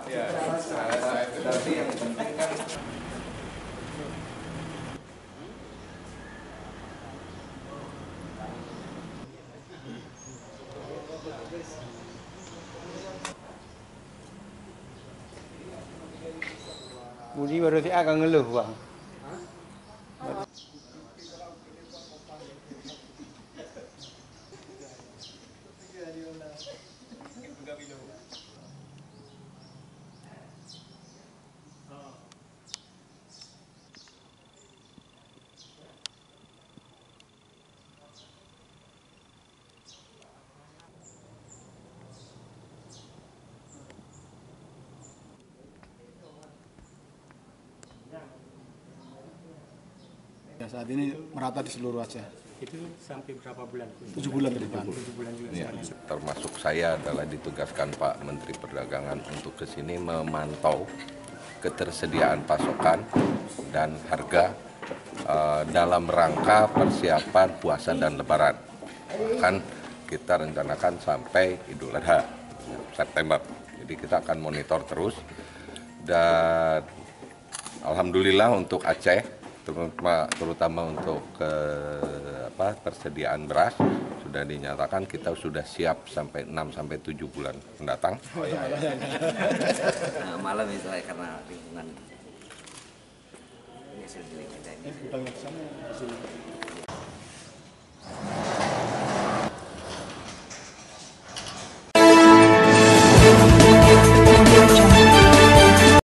Ya, tapi yang penting kan Budi baru si agak ngeluh bang. Ya, saat ini merata di seluruh Aceh. Itu sampai berapa bulan? 7 bulan ke depan. 7 bulan juga. ya, termasuk saya adalah ditugaskan Pak Menteri Perdagangan untuk ke sini memantau ketersediaan pasokan dan harga dalam rangka persiapan puasa dan lebaran. Bahkan kita rencanakan sampai Idul Adha September. Jadi kita akan monitor terus dan alhamdulillah untuk Aceh terutama untuk persediaan beras sudah dinyatakan kita sudah siap sampai 6-7 bulan mendatang. Malam itu karena lingkungan. Ini hasil Banyak sama di sini.